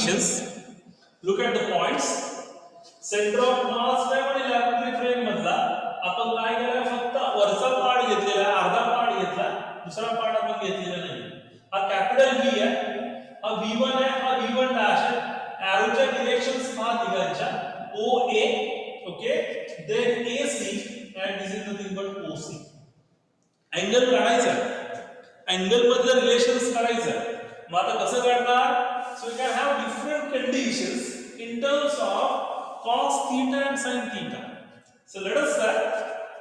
conditions. Look at the points. Centre of mass काय म्हणले आपली फ्रेम मधला आपण काय केलं फक्त वरचा पार्ट घेतलेला आहे, अर्धा पार्ट घेतला, दुसरा पार्ट आपण घेतलेला नाही. हा कॅपिटल व्ही आहे, हा V1 आहे, हा V1 डॅश आहे. एरोच्या डायरेक्शन्स पहा तिघांच्या OA, okay, then AC and this is nothing but OC. Angle काढायचा, अँगल मधलं रिलेशन्स काढायचं. मग आता कसं काढणार? So we can have different conditions in terms of cos theta and sin theta. So let us start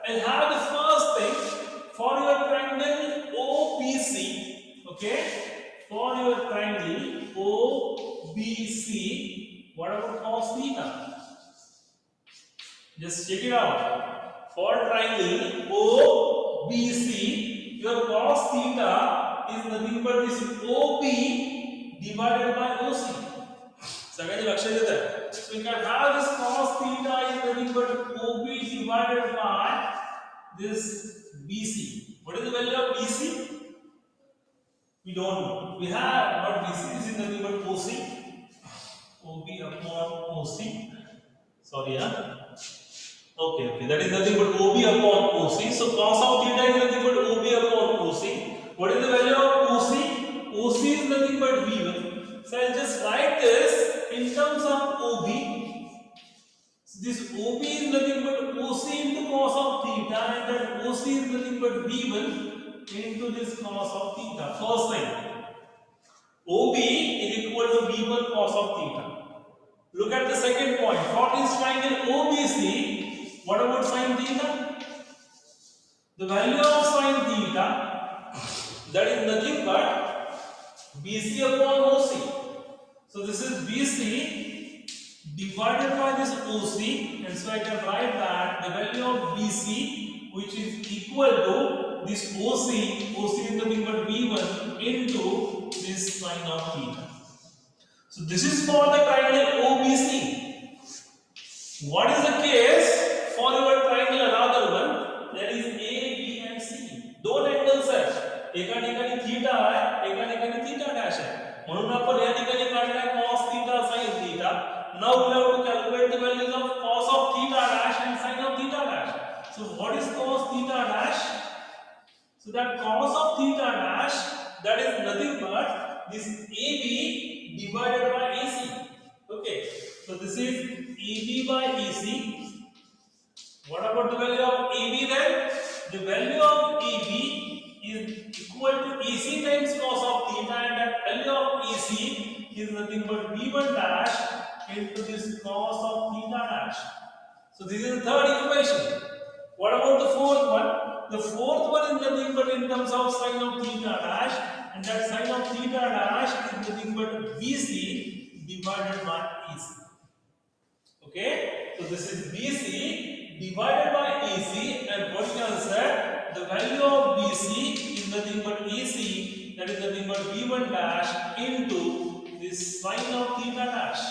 and have the first thing for your triangle OBC. Okay, for your triangle OBC, what about cos theta? Just check it out. For triangle OBC, your cos theta is nothing but this OB divided by OC. सगळ्यांनी लक्षात येतं. So we can have this cos theta is nothing but OB divided by this BC. What is the value of BC? We don't know. We have not BC. This is nothing but OC. OB upon OC. Sorry, Okay. That is nothing but OB upon OC. So cos of theta is nothing but OB upon OC. What is the value of OC? OC is nothing but V1. So I'll just write this in terms of OB. So this OB is nothing but OC into cos of theta, and that OC is nothing but V1 into this cos of theta. First thing, OB is equal to V1 cos of theta. Look at the second point. For this triangle OBC, what about sin theta? The value of sin theta, that is nothing but BC upon OC. So this is BC divided by this OC, and so I can write that the value of BC, which is equal to this OC is nothing but V1 into this sin of theta. So this is for the triangle OBC. What is the case for your triangle another one, that is A, B and C? दोन angles आहेत, एका ठिकाणी theta आहे, एका ठिकाणी theta dash आहे. म्हणून आपण या ठिकाणी काढलाय cos theta sin theta. Now we have to calculate the values of cos of theta dash and sin of theta dash. So what is cos theta dash? So that cos of theta dash, that is nothing but this AB divided by AC. Okay, so this is AB by AC. What about the value of AB then? The value of AB is equal to AC times cos of theta, and that value of AC is nothing but V1 dash into this cos of theta dash. So this is the third equation. What about the fourth one? The fourth one is nothing but in terms of sin of theta dash, and that sin of theta dash is nothing but BC divided by AC. Okay, so this is BC divided by AC, and what you can say, the value of BC is nothing but AC, that is nothing but V1 dash into this sin of theta dash.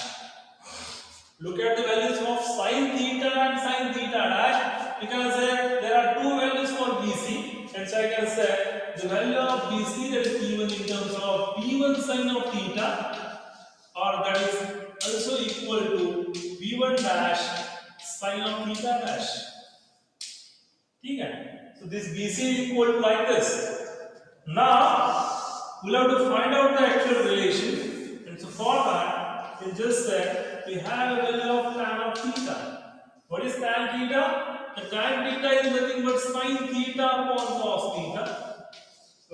Look at the values of sin theta and sin theta dash. You can say there are two values for BC, and so I can say the value of BC, that is given in terms of V1 sin of theta, or that is also equal to V1 dash sin of theta dash. ठीक है? So this BC is equal to like this. Now we'll have to find out the actual relation, and so for that we just said we have a value of tan of theta. What is tan theta? The tan theta is nothing but sin theta upon cos theta.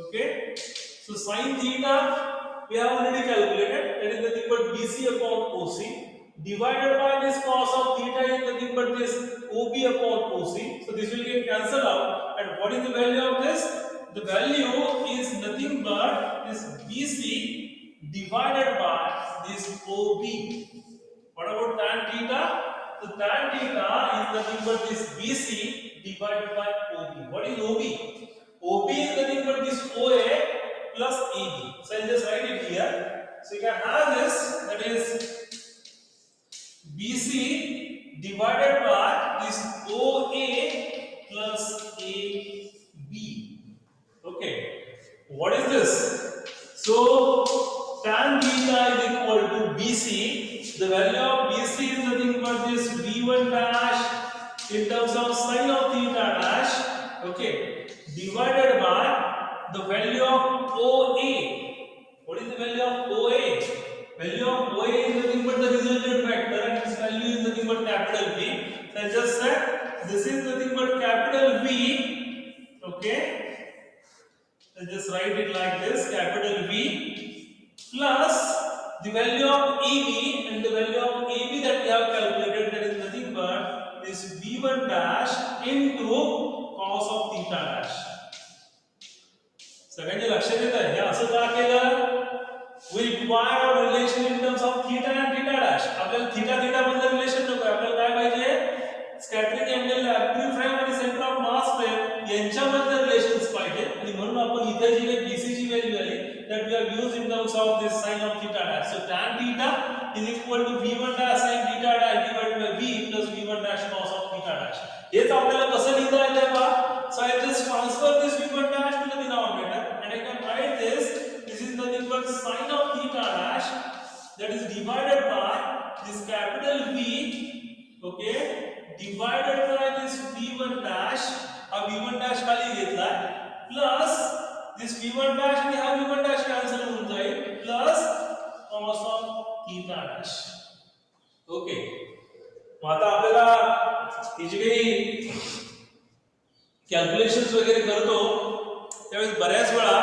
Okay, so sin theta we have already calculated, that is nothing but BC upon OC, divided by this cos of theta is nothing but this OB upon OC. So this will get cancelled out, and what is the value of this? The value is nothing but this BC divided by this OB. What about tan theta? So tan theta is nothing but this BC divided by OB. What is OB? OB is nothing but this OA plus AB. So I'll just write it here. So you can have this, that is BC divided by this OA plus AB. Okay, what is this? So tan theta is equal to BC the value of BC is nothing but this B1 dash in terms of sine of theta dash, okay, divided by the value of OA. What is the value of OA? Value of OA is nothing but the resultant vector, and its value is nothing but capital V. So I just said this is nothing but capital V, okay. I just write it like this, capital V plus the value of EB, and the value of EB that we have calculated, that is nothing but this B1 dash into cos of theta dash. सगळ्यांच्या लक्षात येत आहे हे असं का केलं? We require a relation in terms of theta and theta dash. आपल्याला theta theta मधलं relation नको, आपल्याला काय पाहिजे? स्कॅटरिंग अँगल, ऍक्टिव्ह फ्रेम आणि सेंटर ऑफ मास फ्रेम यांच्यामध्ये रिलेशन्स पाहिजे, आणि म्हणून आपण इथे जी काही BC ची व्हॅल्यू आली that we have used in terms of this sin of theta dash. So tan theta is equal to V1 dash sin theta dash divided by V plus V1 dash cos of theta dash. हेच आपल्याला कसं लिहिता येतं पहा. So I just transfer this V1 dash to the denominator and I can write this. This is nothing but sin of theta dash that is divided by this capital V, okay, divided by this V1 dash. हा V1 dash खाली घेतला plus this V1 dash आणि हा V1 dash cancel होऊन जाईल plus cos of theta dash. Okay, मग आता आपल्याला ही जी काही कॅल्क्युलेशन्स वगैरे करतो त्यावेळेस बऱ्याच वेळा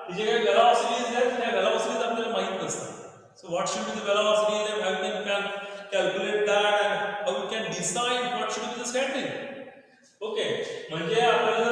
ही जे काही वेलॉसिटीज आहेत त्या वेलॉसिटीज आपल्याला माहित नसतात. So what should be the velocity and how we can calculate that and how we can decide what should be the scattering. Okay, म्हणजे आपल्याला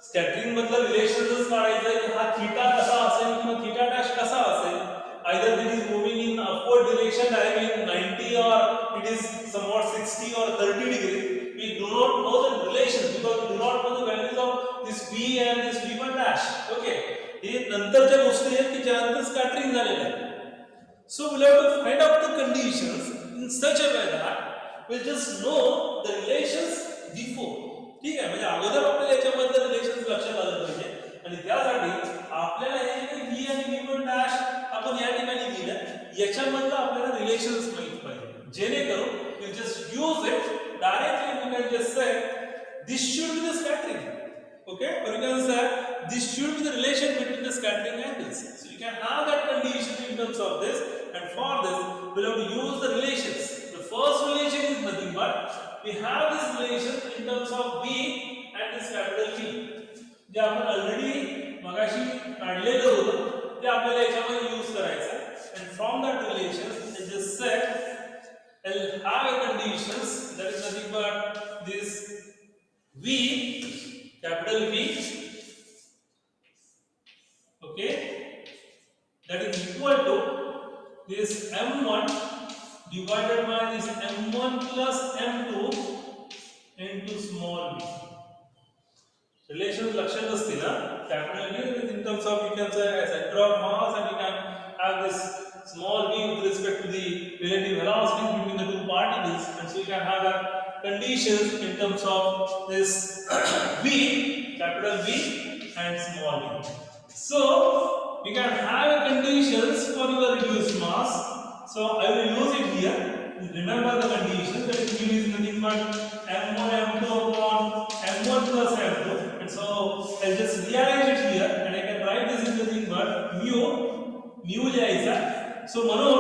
स्कॅटरिंग मधलं रिलेशनच काढायचं की हा थीटा कसा असेल किंवा थीटा डॅश कसा असेल. either it is moving in upward direction directly in 90 or it is somewhat 60 or 30 degrees. We do not know the relations because we do not know the values of this V and this V1 dash. Okay, हे नंतरच्या गोष्टी आहेत की ज्यानंतर scattering झालेलं आहे. So we'll have to find out the conditions in such a way that we'll just know the relations before. ठीक आहे, म्हणजे अगोदर आपल्याला याच्याबद्दल रिलेशन्स लक्षात आलं पाहिजे, आणि त्यासाठी आपल्याला हे जे V आणि V1 डॅश आपण या ठिकाणी दिलं याच्यामधलं आपल्याला रिलेशन्स माहित पाहिजे, जेणेकरून we just use it directly. We can just say this should be the scattering, okay, or you can say this should be the relation between the scattering angles. So you can have that condition in terms of this, and for this we'll have to use the relations. The first relation is nothing but we have this relation in terms of V and this capital V, जे आपण already मगाशी काढलेलं होतं ते आपल्याला याच्यामध्ये use करायचं. and from that relation I just said I'll have a conditions that is nothing but this V, capital V, okay, that is equal to this M1 divided by this M1 plus M2 into small v. Relations लक्षात असतील ना, capital V is in terms of you can say center of mass, and you can have this small v with respect to the relative velocity between the two particles, and so you can have a conditions in terms of this V, capital V and small v. So we can have conditions for your reduced mass. So I will use it here. Remember the conditions, that is mu is nothing but M1 M2 upon M1 plus M2. And so I'll just rearrange it here, and I can write this as nothing but mu लिहायचा. So म्हणून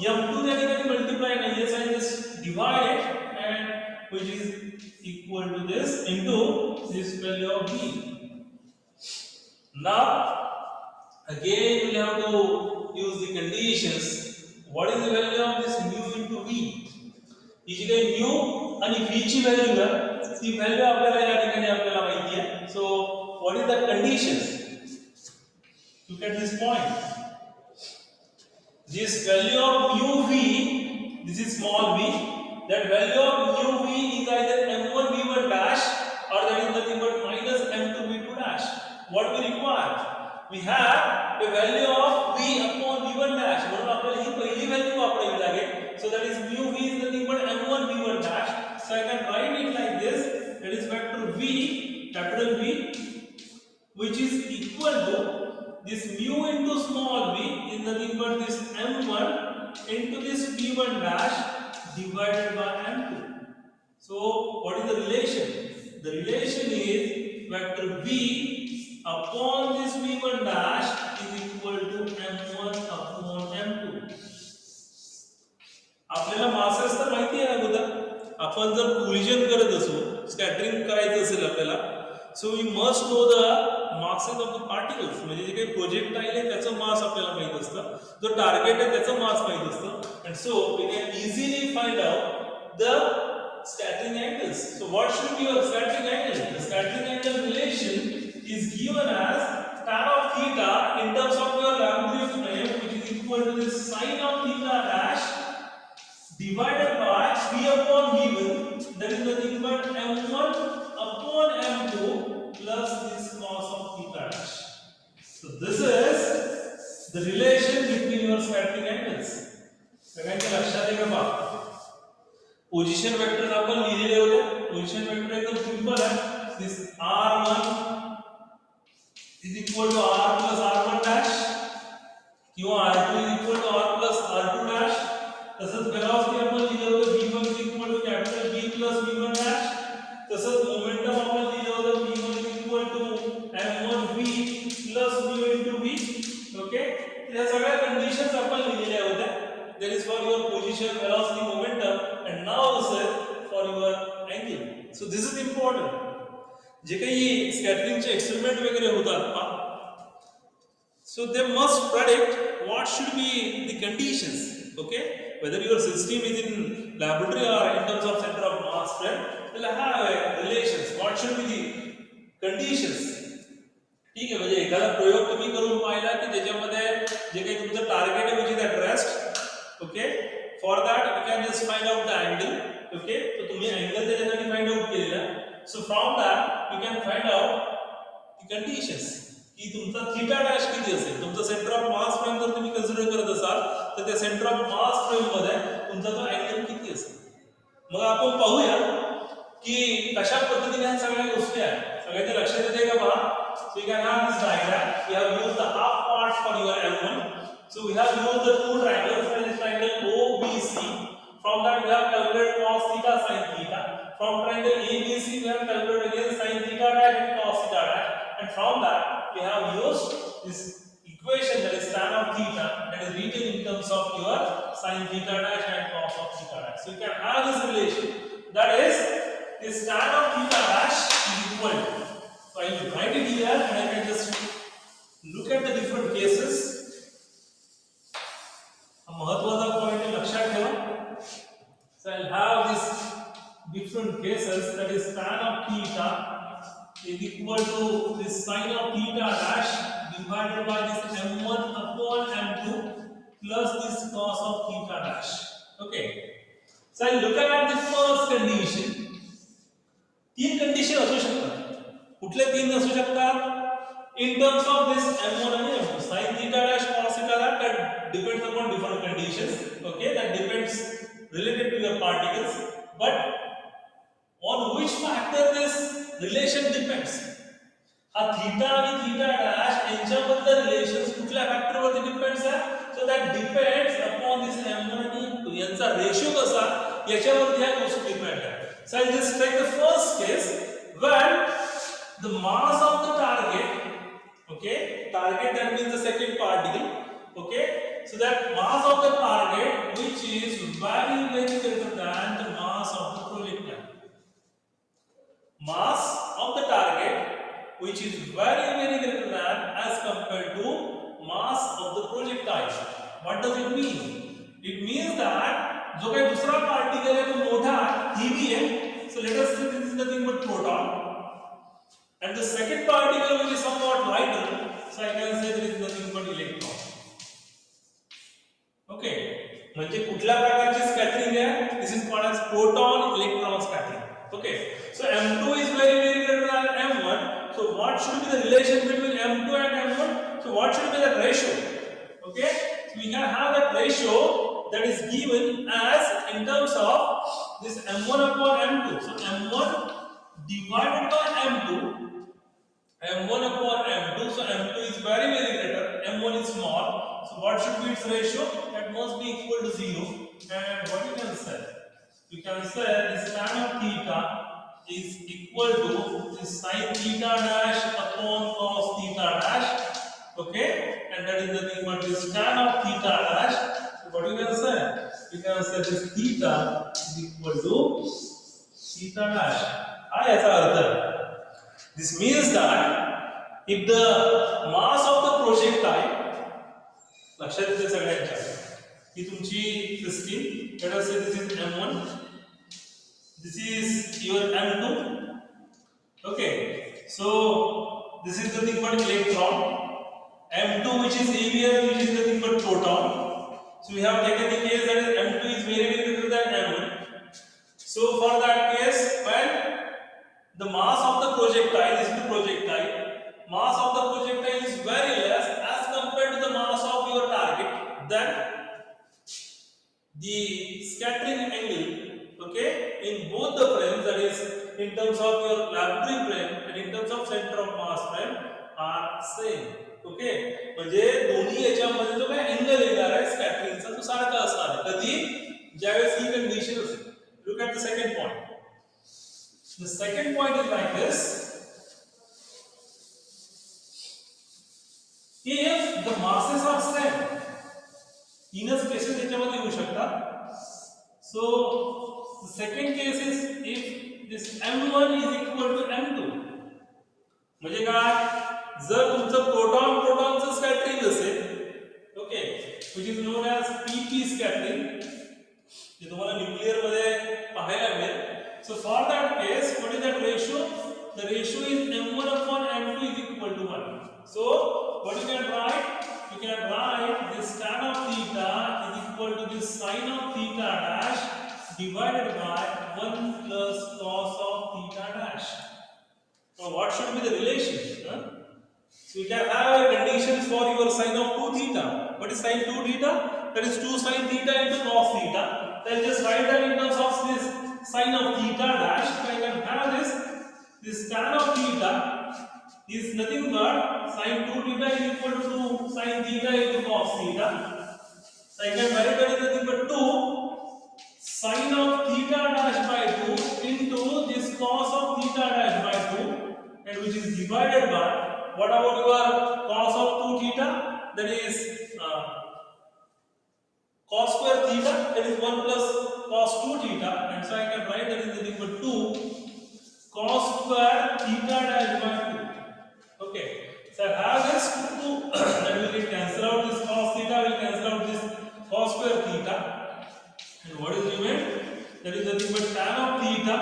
M2 त्या ठिकाणी multiply नाही, yes, I just divide it, and which is equal to this into this value of V. Now again we'll have to use the conditions. What is the value of this mu into V? ही जी काही mu आणि V ची value आहे ती value आपल्याला या ठिकाणी आपल्याला माहिती आहे. So what is that conditions? Look at this point. This value of mu V, this is small v, that value of mu V is either M1 V1 dash or that is nothing but minus M2 V2 dash. What we require? We have a value of V upon V1 dash. म्हणून आपल्याला ही पहिली value वापरावी लागेल. So that is mu V is nothing but M1 V1 dash. So I can write it like this. That is vector V, capital V, which is equal to this mu into small v is nothing but this M1 into this v1 dash divided by m2. So what is the relation? The relation is vector v upon this v1 dash is equal to m1 upon m2. आपल्याला masses तर माहिती आहे अगोदर आपण जर collision करत असो scattering करायचं असेल आपल्याला so we must know the masses of the particles म्हणजे जे काही प्रोजेक्टाईल आहे त्याचं मास आपल्याला माहित असतं जो टार्गेट आहे त्याचं मास माहित असतं and so we can easily find out the scattering angles. So what should be your scattering angle? The scattering angle relation is given as tan of theta in terms of your Lagrange frame, which is equal to the sin of theta dash divided by v upon v1, that is nothing but m1 upon m2 plus this cos of theta dash. So this is the relation between your scattering angles. सगळ्यांच्या लक्षात आहे का बा position vector आपण लिहिलेले होते position vector एकदम simple आहे this r1 is equal to r plus r1 dash किंवा r2 is equal to r plus r2 dash तसंच वेलोसिटी आपण लिहिलं होतं v1 is equal to capital V plus v1 dash तसंच मोमेंटम आपण लिहिलं होतं v1 is equal to m1v plus v into v okay या सगळ्या कंडिशन्स आपण लिहिलेल्या होत्या that is for your position velocity momentum and now also for your angle so this is important जे काही स्कॅटरिंग चे एक्सपेरिमेंट वगैरे होतात पा so they must predict what should be the conditions okay whether your system is in laboratory or in terms of center of mass frame will have relations what should be the conditions ठीक आहे म्हणजे एखादा प्रयोग तुम्ही करून पाहिला की त्याच्यामध्ये जे काही तुमचं टार्गेट आहे which is at rest okay for that we can just find out the angle okay तो तुम्ही angle त्याच्यासाठी find out केलेला so from that we can find out the conditions की तुमचा theta dash किती असेल तुमचा सेंटर ऑफ मास फ्रेम जर तुम्ही कन्सिडर करत असाल तर त्या सेंटर ऑफ मास फ्रेम मध्ये तुमचा तो अँगल किती असेल मग आपण पाहूया की कशा पद्धतीने ह्या सगळ्या गोष्टी आहेत सगळ्यांच्या लक्षात येते का पहा so you can have this diagram we have used the half part for your m1. So we have used the two triangles for this triangle OBC. From that we have calculated cos theta sin theta. From triangle ABC we have calculated again sin theta dash and cos theta dash. And from that we have used this equation that is tan of theta that is written in terms of your sin theta dash and cos of theta dash. So you can have this relation that is this tan of theta dash is equal to. So I will write it here and I can just look at the different cases. महत्वाचा point लक्षात ठेवा so I'll have this different cases that is tan of theta is equal to this sin of theta dash divided by this m1 upon m2 plus this cos of theta dash okay so I'll look at the first condition तीन condition असू शकतात कुठले तीन असू शकतात in terms of this m1 and m2 sin theta dash cos theta dash that depends upon different conditions okay that depends related to your particles but on which factor this relation depends हा theta आणि theta dash यांच्याबद्दल relations कुठल्या factor वरती depends आहे so that depends upon this m1 आणि m2 यांचा ratio कसा याच्यावरती ह्या गोष्टी डिपेंड आहे so I'll just take the first case when the mass of the target okay target that means the second particle okay so that mass of the target which is very greater than the mass of the projectile mass of the target which is very greater than as compared to mass of the projectile what does it mean it means that जो काही दूसरा particle है तो मोटा heavy है so let us say this is nothing but proton and the second particle which is somewhat lighter so I can say there is nothing but electron okay म्हणजे कुठल्या प्रकारची स्कॅटरिंग आहे this is called as proton electron scattering okay so m2 is very greater than m1 so what should be the relation between m2 and m1 so what should be the ratio okay so we can have that ratio that is given as in terms of this m1 upon m2 so m1 divided by m2 m1 upon m2 so m2 is very greater m1 is small so what should be its ratio that must be equal to 0. And what you can say? You can say this tan of theta is equal to this sin theta dash upon cos theta dash. Okay, and that is nothing but this tan of theta dash. So what you can say? You can say this theta is equal to theta dash. याचा अर्थ this means that if the mass of the projectile, लक्षात येते सगळ्यांच्या, ही तुमची system, let us say this is m1, this is your m2. Okay, so this is nothing but electron, m2 which is heavier, which is nothing but proton. So we have taken the case that m2 is very greater than m1. So for that case, when the mass of the projectile is the projectile, mass of the projectile is very less as compared to the mass of your target, then the scattering angle, okay, in both the frames, that is in terms of your laboratory frame and in terms of center of mass frame, are same. Okay, म्हणजे दोन्ही याच्यामध्ये जो काय angle येणार आहे स्कॅटरिंगचा तो सारखा असणार आहे कधी ज्यावेळेस ही कंडिशन असेल. Look at the second point. The second point is like this. If the masses are same, तीनच केसेस याच्यामध्ये होऊ शकतात. So the second case is if this m1 is equal to m2. म्हणजे काय, जर तुमचं प्रोटॉन प्रोटॉनचं स्कॅटरिंग असेल, okay, which is known as pp scattering, जे तुम्हाला न्यूक्लियर मध्ये पाहायला मिळेल. So for that case, what is that ratio? The ratio is m1 upon m2 is equal to 1. So what you can write? You can write this tan of theta is equal to this sin of theta dash divided by 1 plus cos of theta dash. Now what should be the relation? So you can have conditions for your sin of 2 theta. What is sin 2 theta? That is 2 sin theta into cos theta. Then just write that in terms of this sin of theta dash. So I can have this tan of theta is nothing but sin 2 theta is equal to sin theta into cos theta. So I can write that is nothing but 2 sin of theta dash by 2 into this cos of theta dash by 2, and which is divided by, what about your cos of 2 theta? That is cos square theta, that is 1 plus cos 2 theta, and so I can write that is nothing but 2 cos square theta dash by 2. Okay, so I have this 2 that we can cancel out this cos theta, will cancel out this cos square theta, and what is remain? That is nothing but tan of theta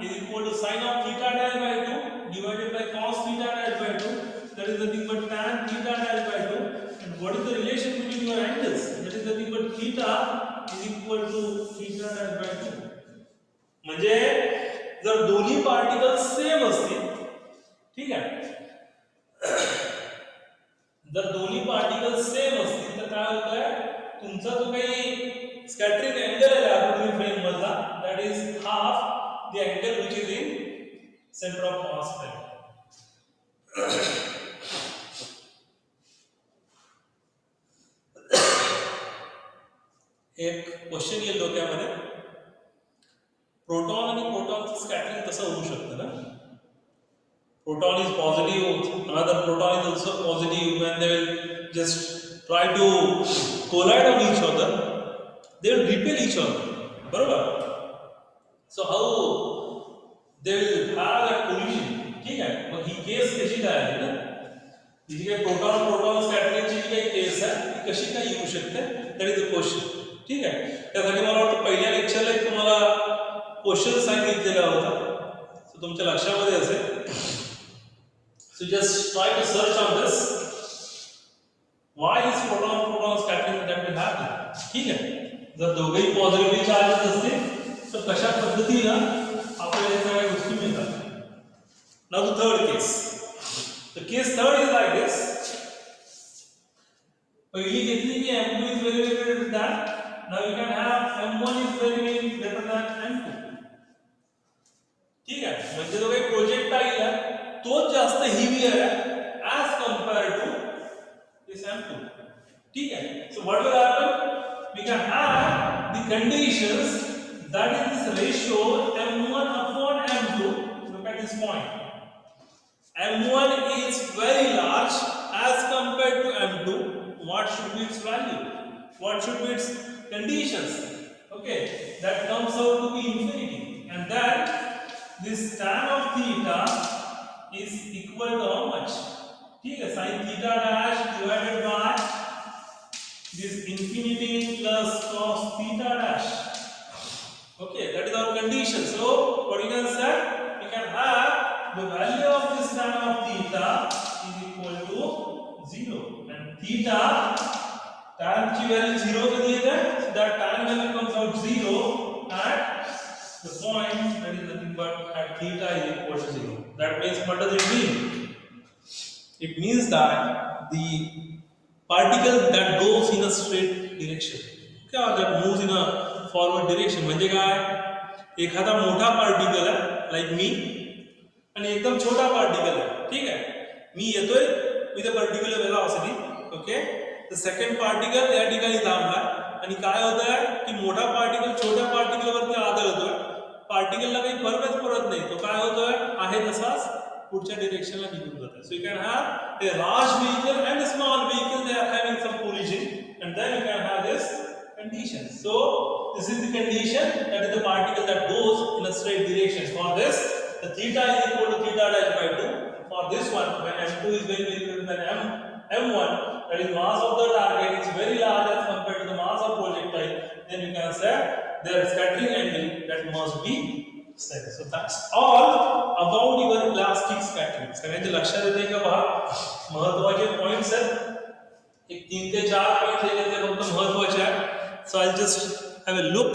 is equal to sin of theta dash by 2 divided by cos theta dash by 2, that is nothing but tan theta dash by 2, and what is the relation between your angles? That is nothing but theta is equal to theta dash by 2. म्हणजे जर दोन्ही particles same असतील, ठीक आहे, जर दोन्ही particles same असतील तर काय होतंय, तुमचा जो काही स्कॅटरिंग अँगल आहे लॅबोरेटरी फ्रेम मधला, that is half the angle which is in centre of mass frame. एक क्वेश्चन येईल डोक्यामध्ये, प्रोटॉन आणि प्रोटॉनचं स्कॅटरिंग कसं होऊ शकतं ना. Proton is positive, another proton is also positive. When they will just try to collide on each other, they will repel each other. बरोबर? So how they will have that collision? ठीक आहे. मग ही case कशी काय आहे ना? ही जी काही proton proton स्कॅटरिंगची जी काही case आहे ती कशी काय येऊ शकते? That is the question. ठीक आहे. त्यासाठी मला वाटतं पहिल्या लेक्चरला एक तुम्हाला क्वेश्चन सांगितलेला होता. So तुमच्या लक्षामध्ये असेल. So just try to search on this. Why is proton-proton scattering that will happen? ठीक है. जर दोघेही पॉझिटिव्हली चार्ज असतील तर कशा पद्धतीने आपल्याला या सगळ्या गोष्टी मिळतात. Now the third case. The case third is like this. पहिली घेतली की m2 is very greater than that. Now you can have m1 is very greater than m2. ठीक है. म्हणजे जो काही प्रोजेक्टाईल आहे तो जास्त heavier है as compared to this m2. ठीक है. So what will happen? we can have the conditions that is this ratio m1 upon m2. Look at this point. M1 is very large as compared to M2. What should be its value? What should be its conditions? Okay, that comes out to be infinity. And then this tan of theta is equal to how much? Okay, sin theta dash divided by this infinity plus cos theta dash. Okay, that is our condition. So, what you can say? We can have the value of this tan of theta is equal to 0. And theta, tan की value 0 पे दिए थे, so that tan value comes out 0 at the point that is nothing but at theta is equal to 0. That means what does it mean? It means that the particle that goes in a straight direction, okay, or that moves in a forward direction म्हणजे काय एखादा मोठा particle आहे like मी आणि एकदम छोटा particle आहे ठीक आहे मी येतोय with a particular velocity okay the second particle या ठिकाणी थांबला आणि काय होतंय की मोठा पार्टिकल छोट्या पार्टिकल वरती आदळतोय पार्टिकलला काही फरकच पडत नाही तो काय होतोय आहे तसाच पुढच्या डायरेक्शनला निघून जातोय so you can have a large vehicle and a small vehicle they are having some collision and then you can have this condition. So this is the condition that is the particle that goes in a straight direction. For this, the theta is equal to theta dash by 2. For this one, when m2 is very greater than m1, that is mass of the target is very large as compared to the mass of projectile. Then you can say there is scattering angle that must be set. So that's all about your elastic scattering. सगळ्यांच्या लक्षात येते का पहा महत्त्वाचे points आहेत एक 3 ते 4 points आहेत ते फक्त महत्त्वाचे आहेत. So I'll just have a look